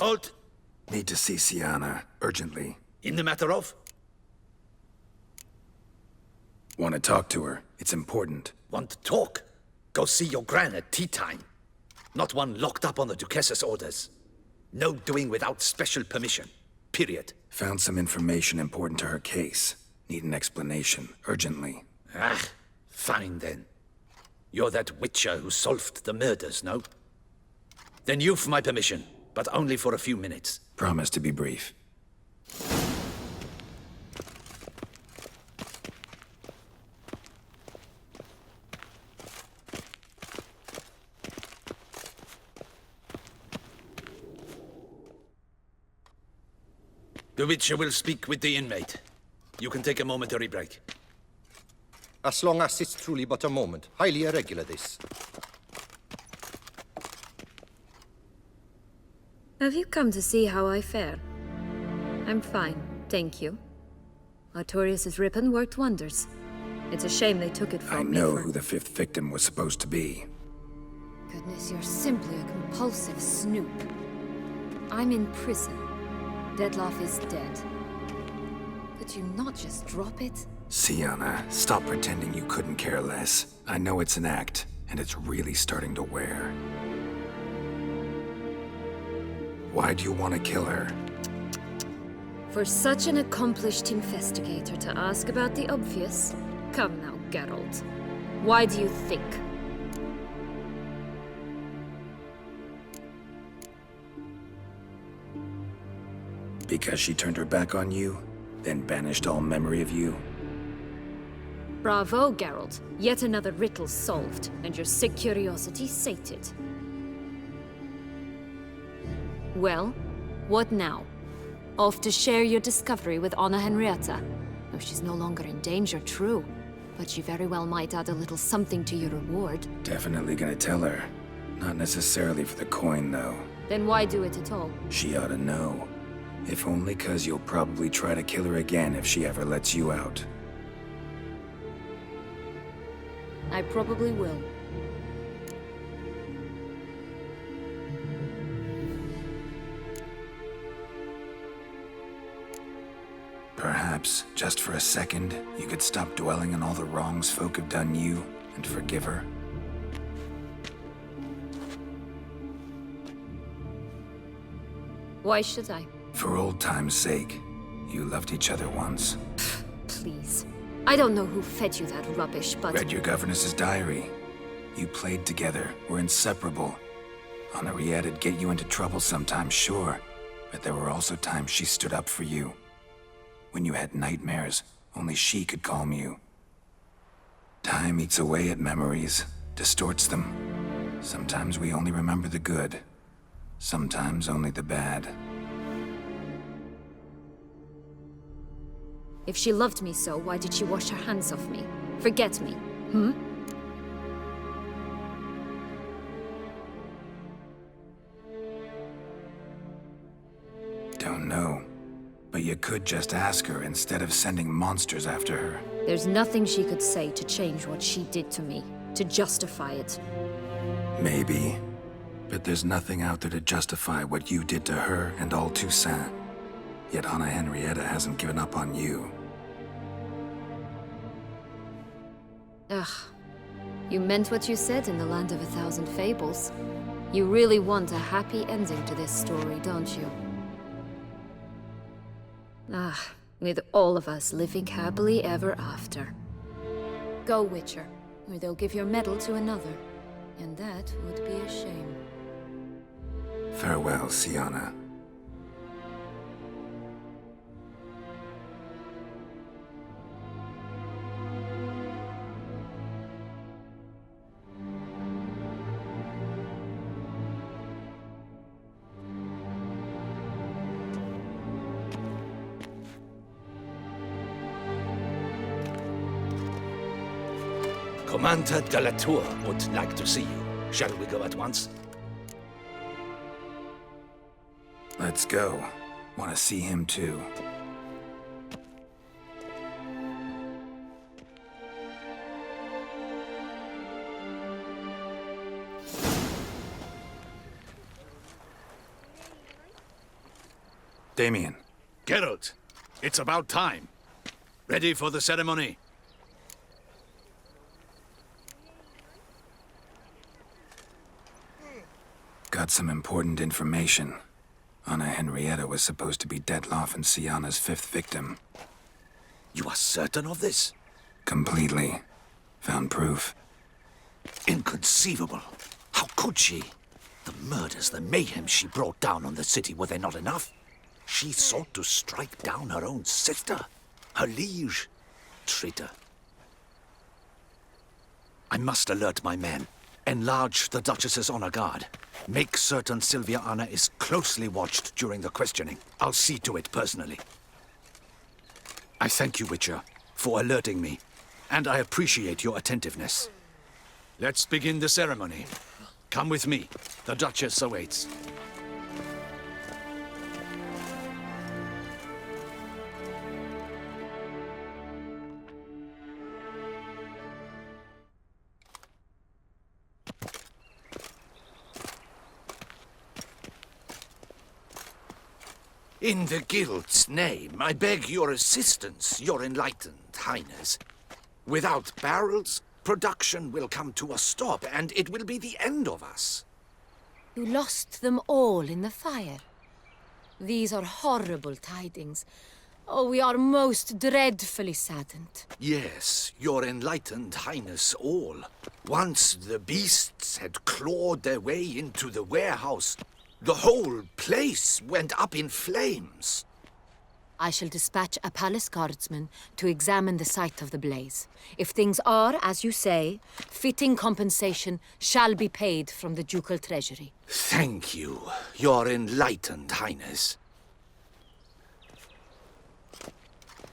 Halt! Need to see Sienna, urgently. In the matter of? Want to talk to her. It's important. Want to talk? Go see your gran at tea time. Not one locked up on the Duchess's orders. No doing without special permission. Period. Found some information important to her case. Need an explanation, urgently. Ah, fine then. You're that witcher who solved the murders, no? Then you've my permission, but only for a few minutes. Promise to be brief. The Witcher will speak with the inmate. You can take a momentary break. As long as it's truly but a moment. Highly irregular, this. Have you come to see how I fare? I'm fine, thank you. Artorius' ribbon worked wonders. It's a shame they took it from me. I know who the fifth victim was supposed to be. Goodness, you're simply a compulsive snoop. I'm in prison. Dettlaff is dead. Could you not just drop it? Sienna, stop pretending you couldn't care less. I know it's an act, and it's really starting to wear. Why do you want to kill her? For such an accomplished investigator to ask about the obvious? Come now, Geralt. Why do you think? Because she turned her back on you, then banished all memory of you? Bravo, Geralt. Yet another riddle solved, and your sick curiosity sated. Well, what now? Off to share your discovery with Anna Henrietta? Oh, she's no longer in danger, true. But she very well might add a little something to your reward. Definitely gonna tell her. Not necessarily for the coin, though. Then why do it at all? She ought to know. If only 'cause you'll probably try to kill her again if she ever lets you out. I probably will. Perhaps, just for a second, you could stop dwelling on all the wrongs folk have done you and forgive her. Why should I? For old time's sake. You loved each other once. Please. I don't know who fed you that rubbish, but... Read your governess's diary. You played together, were inseparable. Henriette'd get you into trouble sometimes, sure. But there were also times she stood up for you. When you had nightmares, only she could calm you. Time eats away at memories, distorts them. Sometimes we only remember the good. Sometimes only the bad. If she loved me so, why did she wash her hands off me? Forget me, hmm? Don't know. But you could just ask her instead of sending monsters after her. There's nothing she could say to change what she did to me, to justify it. Maybe. But there's nothing out there to justify what you did to her and all Toussaint. Yet Anna Henrietta hasn't given up on you. Ugh. You meant what you said in the Land of a Thousand Fables. You really want a happy ending to this story, don't you? Ah, with all of us living happily ever after. Go, Witcher, or they'll give your medal to another. And that would be a shame. Farewell, Sienna. Commander de la Tour would like to see you. Shall we go at once? Let's go. Want to see him too. Damien. Geralt, it's about time. Ready for the ceremony? Got some important information. Anna Henrietta was supposed to be Detloff and Syanna's 5th victim. You are certain of this? Completely. Found proof. Inconceivable. How could she? The murders, the mayhem she brought down on the city, were they not enough? She sought to strike down her own sister, her liege. Traitor. I must alert my men. Enlarge the Duchess's honor guard. Make certain Sylvia Anna is closely watched during the questioning. I'll see to it personally. I thank you, Witcher, for alerting me, and I appreciate your attentiveness. Let's begin the ceremony. Come with me. The Duchess awaits. In the Guild's name, I beg your assistance, your enlightened highness. Without barrels, production will come to a stop, and it will be the end of us. You lost them all in the fire. These are horrible tidings. Oh, we are most dreadfully saddened. Yes, your enlightened highness all. Once the beasts had clawed their way into the warehouse, the whole place went up in flames. I shall dispatch a palace guardsman to examine the site of the blaze. If things are, as you say, fitting compensation shall be paid from the ducal treasury. Thank you, your enlightened highness.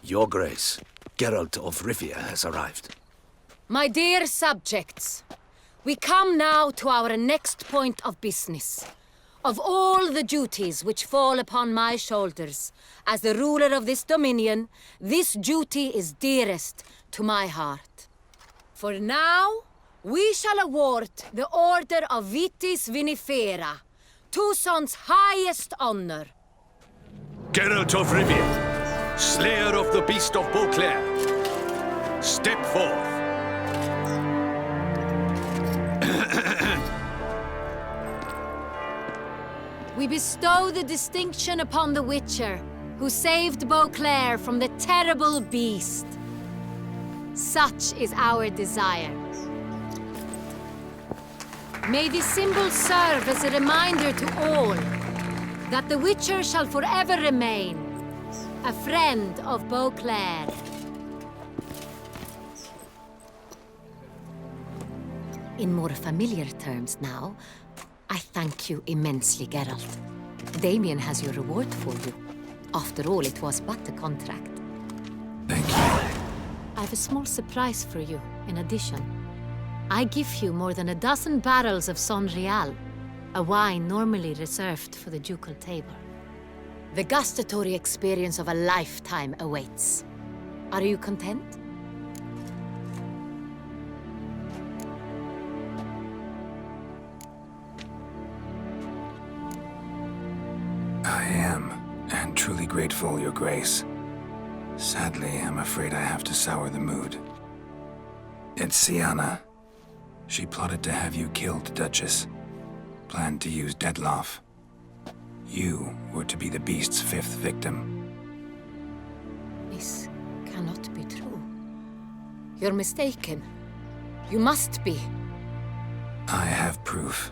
Your Grace, Geralt of Rivia has arrived. My dear subjects, we come now to our next point of business. Of all the duties which fall upon my shoulders, as the ruler of this dominion, this duty is dearest to my heart. For now, we shall award the Order of Vitis Vinifera, Tucson's highest honor. Geralt of Rivia, slayer of the beast of Beauclair, step forth. We bestow the distinction upon the Witcher, who saved Beauclair from the terrible beast. Such is our desire. May this symbol serve as a reminder to all that the Witcher shall forever remain a friend of Beauclair. In more familiar terms now, I thank you immensely, Geralt. Damien has your reward for you. After all, it was but a contract. Thank you. I have a small surprise for you, in addition. I give you more than a dozen barrels of Son Real, a wine normally reserved for the ducal table. The gustatory experience of a lifetime awaits. Are you content? I am, and truly grateful, Your Grace. Sadly, I'm afraid I have to sour the mood. It's Syanna. She plotted to have you killed, Duchess. Planned to use Detloff. You were to be the beast's 5th victim. This cannot be true. You're mistaken. You must be. I have proof.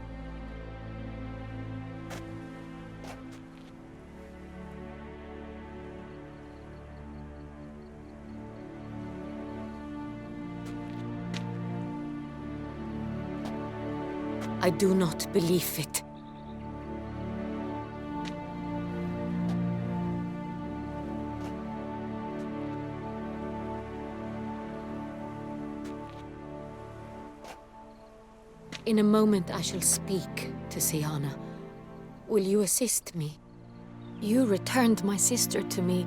I do not believe it. In a moment I shall speak to Syanna. Will you assist me? You returned my sister to me,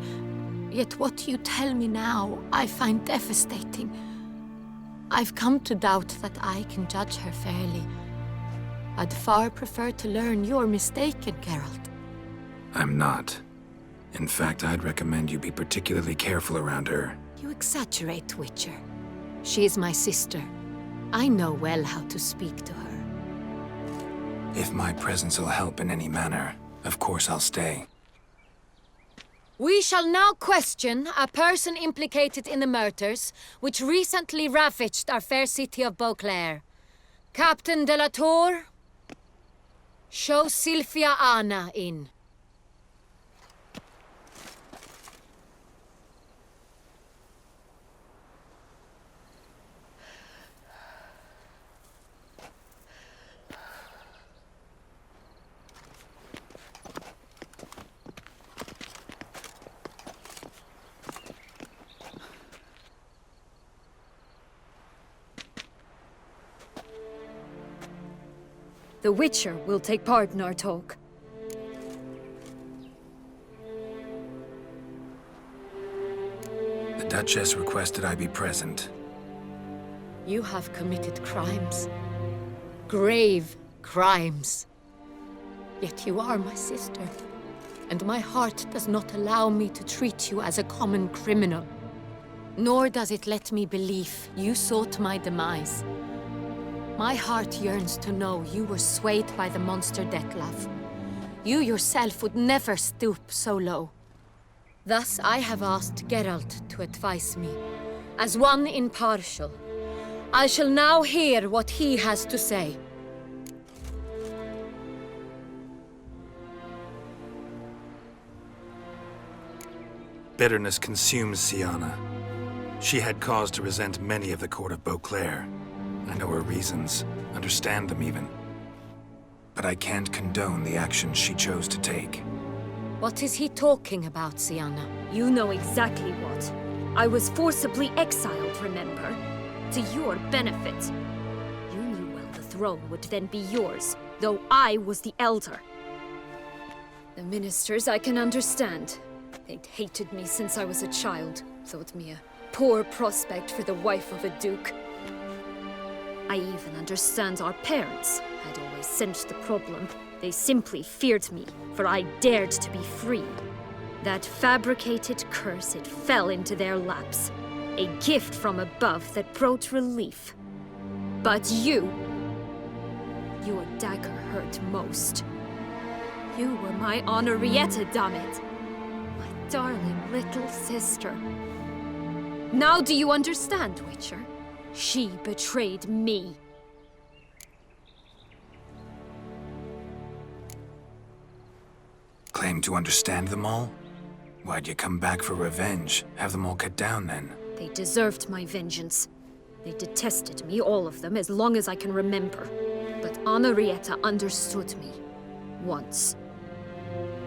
yet what you tell me now I find devastating. I've come to doubt that I can judge her fairly. I'd far prefer to learn you're mistaken, Geralt. I'm not. In fact, I'd recommend you be particularly careful around her. You exaggerate, Witcher. She is my sister. I know well how to speak to her. If my presence will help in any manner, of course I'll stay. We shall now question a person implicated in the murders which recently ravaged our fair city of Beauclair. Captain de la Tour, show Sylvia Anna in. The Witcher will take part in our talk. The Duchess requested I be present. You have committed crimes. Grave crimes. Yet you are my sister. And my heart does not allow me to treat you as a common criminal. Nor does it let me believe you sought my demise. My heart yearns to know you were swayed by the monster Dettlaff. You yourself would never stoop so low. Thus I have asked Geralt to advise me, as one impartial. I shall now hear what he has to say. Bitterness consumes Syanna. She had cause to resent many of the court of Beauclair. I know her reasons, understand them even. But I can't condone the actions she chose to take. What is he talking about, Syanna? You know exactly what. I was forcibly exiled, remember? To your benefit. You knew well the throne would then be yours, though I was the elder. The ministers I can understand. They'd hated me since I was a child, thought me a poor prospect for the wife of a duke. I even understand our parents had always sensed the problem. They simply feared me, for I dared to be free. That fabricated curse, it fell into their laps. A gift from above that brought relief. But your dagger hurt most. You were my Henrietta, damn it. My darling little sister. Now do you understand, Witcher? She betrayed me. Claim to understand them all? Why'd you come back for revenge? Have them all cut down then? They deserved my vengeance. They detested me, all of them, as long as I can remember. But Henrietta understood me. Once.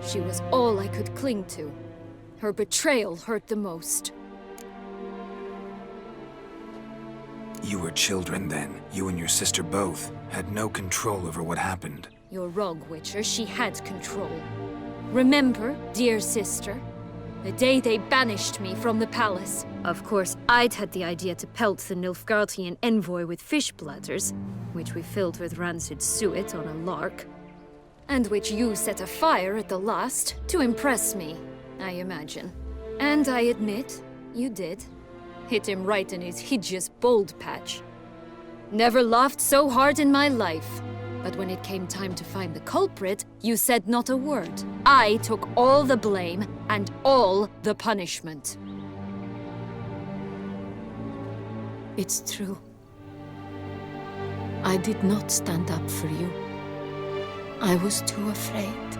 She was all I could cling to. Her betrayal hurt the most. You were children then. You and your sister both had no control over what happened. You're wrong, Witcher. She had control. Remember, dear sister? The day they banished me from the palace. Of course, I'd had the idea to pelt the Nilfgaardian envoy with fish bladders, which we filled with rancid suet on a lark. And which you set afire at the last, to impress me, I imagine. And I admit, you did. Hit him right in his hideous bald patch. Never laughed so hard in my life. But when it came time to find the culprit, you said not a word. I took all the blame and all the punishment. It's true. I did not stand up for you. I was too afraid.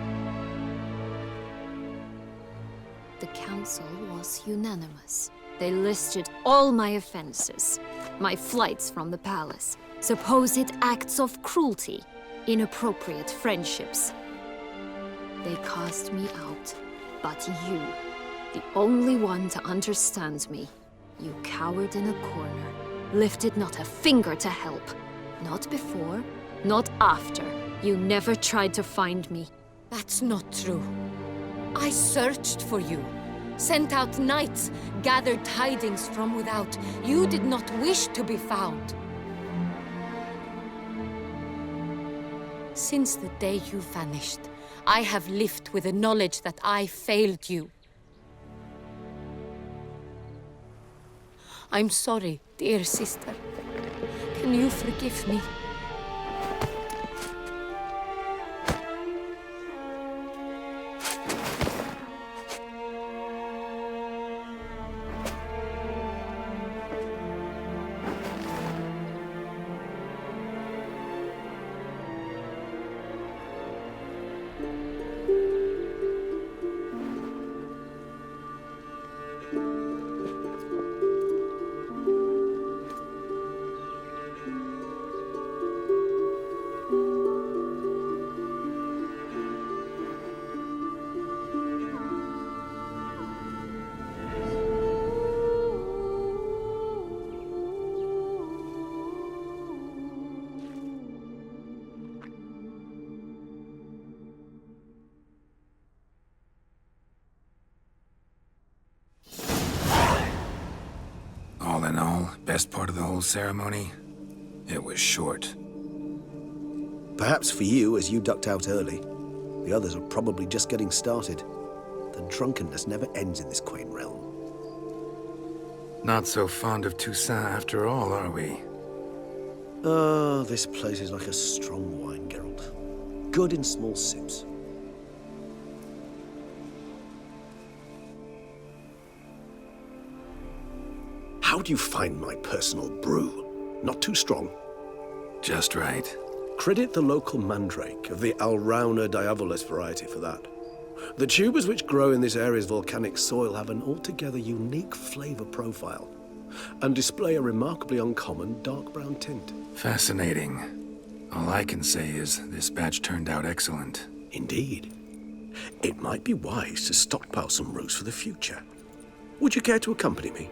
The council was unanimous. They listed all my offenses. My flights from the palace, supposed acts of cruelty, inappropriate friendships. They cast me out, but you, the only one to understand me, you cowered in a corner, lifted not a finger to help. Not before, not after. You never tried to find me. That's not true. I searched for you. Sent out knights, gathered tidings from without. You did not wish to be found. Since the day you vanished, I have lived with the knowledge that I failed you. I'm sorry, dear sister. Can you forgive me? All in all, best part of the whole ceremony? It was short. Perhaps for you, as you ducked out early. The others are probably just getting started. The drunkenness never ends in this quaint realm. Not so fond of Toussaint after all, are we? Ah, this place is like a strong wine, Geralt. Good in small sips. How do you find my personal brew? Not too strong? Just right. Credit the local mandrake of the Alrauna diavolis variety for that. The tubers which grow in this area's volcanic soil have an altogether unique flavor profile and display a remarkably uncommon dark brown tint. Fascinating. All I can say is this batch turned out excellent. Indeed. It might be wise to stockpile some roots for the future. Would you care to accompany me?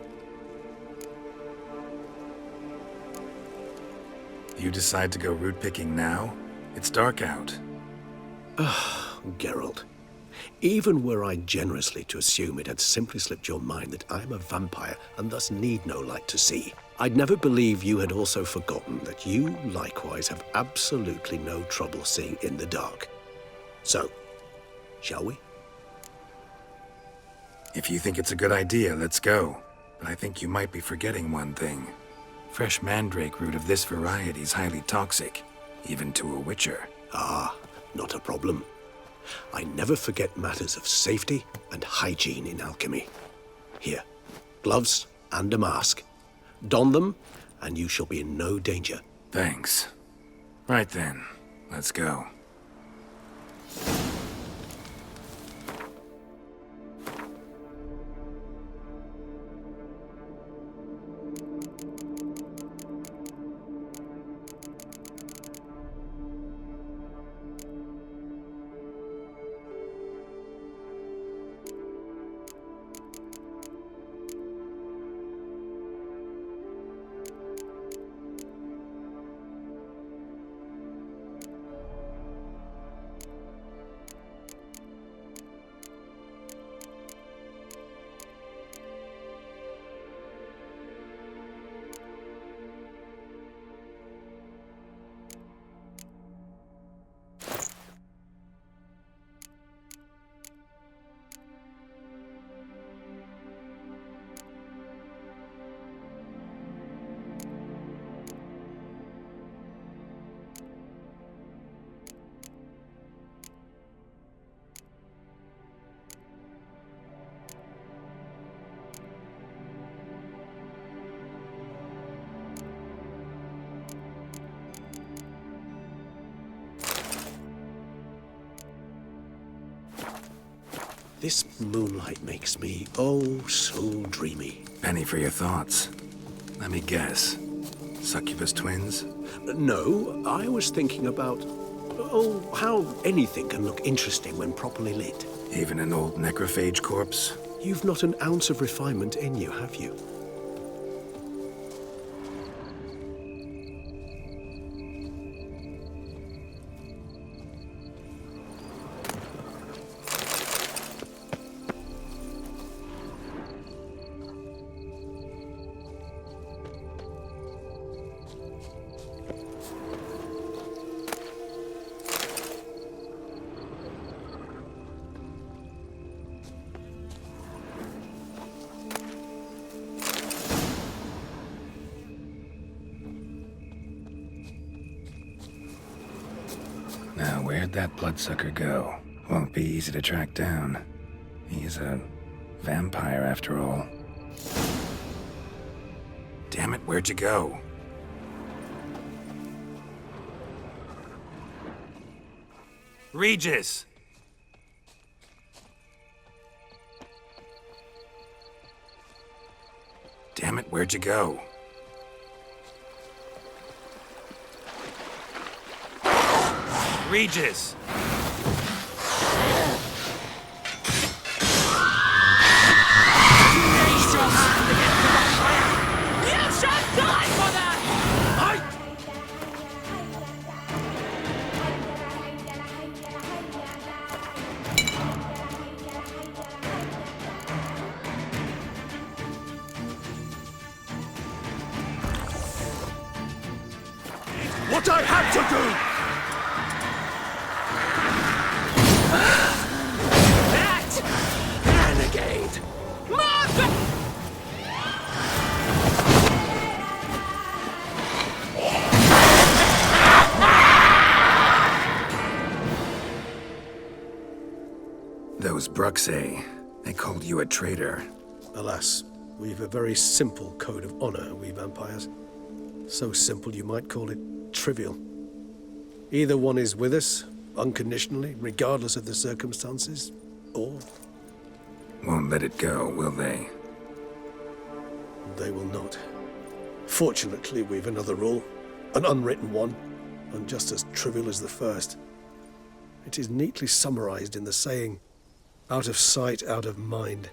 You decide to go root picking now? It's dark out. Geralt, even were I generously to assume it had simply slipped your mind that I am a vampire and thus need no light to see, I'd never believe you had also forgotten that you likewise have absolutely no trouble seeing in the dark. So, shall we? If you think it's a good idea, let's go. But I think you might be forgetting one thing. Fresh mandrake root of this variety is highly toxic, even to a witcher. Ah, not a problem. I never forget matters of safety and hygiene in alchemy. Here, gloves and a mask. Don them, and you shall be in no danger. Thanks. Right then, let's go. This moonlight makes me, oh, so dreamy. Penny for your thoughts. Let me guess. Succubus twins? No, I was thinking about, oh, how anything can look interesting when properly lit. Even an old necrophage corpse? You've not an ounce of refinement in you, have you? that bloodsucker go? Won't be easy to track down. He's a vampire after all. Damn it, where'd you go? Regis! Damn it, where'd you go? Regis! What I had to do! That! Renegade! Those Bruxae, they called you a traitor. Alas, we've a very simple code of honor, we vampires. So simple you might call it trivial. Either one is with us, unconditionally, regardless of the circumstances, or Won't let it go, will they? they will not. Fortunately, we've another rule, an unwritten one, and just as trivial as the first. It is neatly summarized in the saying, out of sight, out of mind.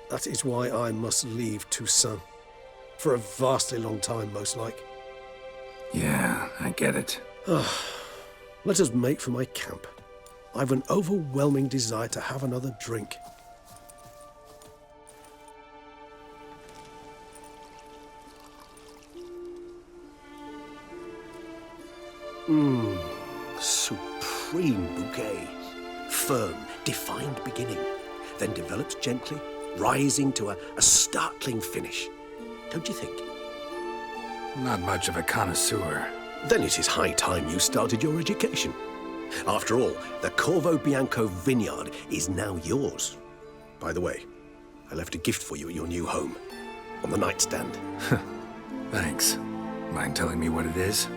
That is why I must leave Toussaint. For a vastly long time, most like. Yeah, I get it. Let us make for my camp. I've an overwhelming desire to have another drink. Supreme bouquet. Firm, defined beginning, then develops gently, rising to a startling finish. Don't you think? Not much of a connoisseur. Then it is high time you started your education. After all, the Corvo Bianco vineyard is now yours. By the way, I left a gift for you at your new home, on the nightstand. Thanks. Mind telling me what it is?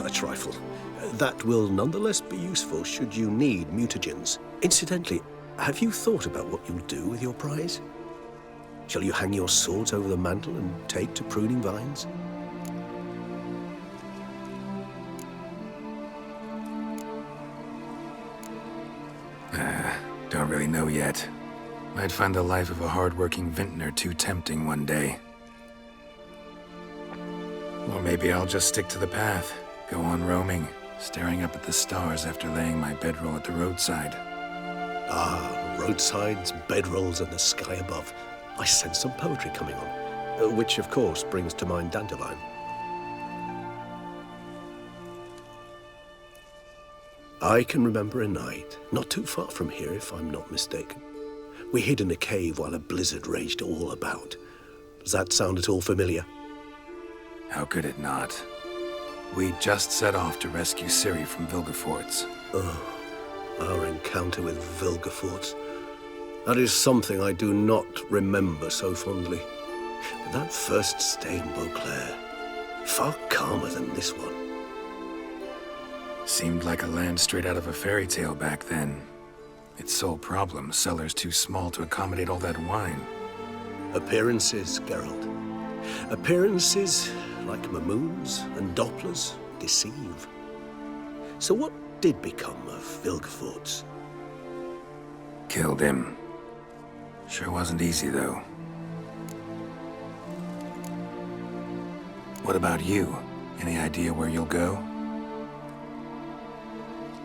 A trifle. That will nonetheless be useful should you need mutagens. Incidentally, have you thought about what you'll do with your prize? Shall you hang your swords over the mantle and take to pruning vines? Don't really know yet. Might find the life of a hard-working vintner too tempting one day. Or maybe I'll just stick to the path, go on roaming, staring up at the stars after laying my bedroll at the roadside. Ah, roadsides, bedrolls, and the sky above. I sense some poetry coming on, which of course brings to mind Dandelion. I can remember a night, not too far from here if I'm not mistaken. We hid in a cave while a blizzard raged all about. Does that sound at all familiar? How could it not? We just set off to rescue Ciri from Vilgefortz. Oh, our encounter with Vilgefortz. That is something I do not remember so fondly. But that first stay in Beauclair, far calmer than this one. Seemed like a land straight out of a fairy tale back then. Its sole problem, cellars too small to accommodate all that wine. Appearances, Geralt. Appearances, like Mamoons and Dopplers, deceive. So what did become of Vilgefortz? Killed him. Sure wasn't easy, though. What about you? Any idea where you'll go?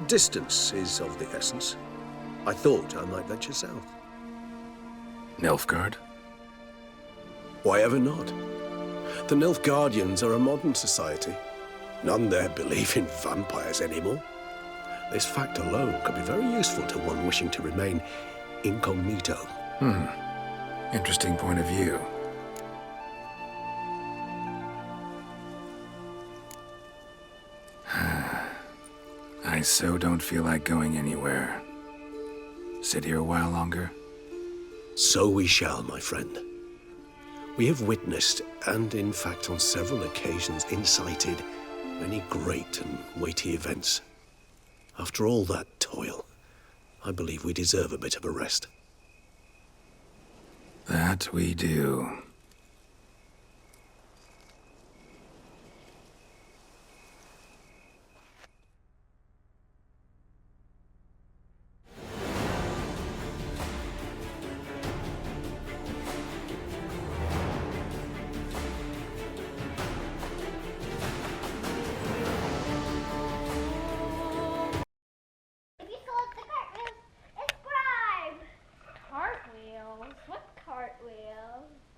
Distance is of the essence. I thought I might venture south. Nilfgaard? Why ever not? The Nilfgaardians are a modern society. None there believe in vampires anymore. This fact alone could be very useful to one wishing to remain incognito. Interesting point of view. I I so don't feel like going anywhere. Sit here a while longer? So we shall, my friend. We have witnessed, and in fact on several occasions incited, many great and weighty events. After all that toil, I believe we deserve a bit of a rest. That we do.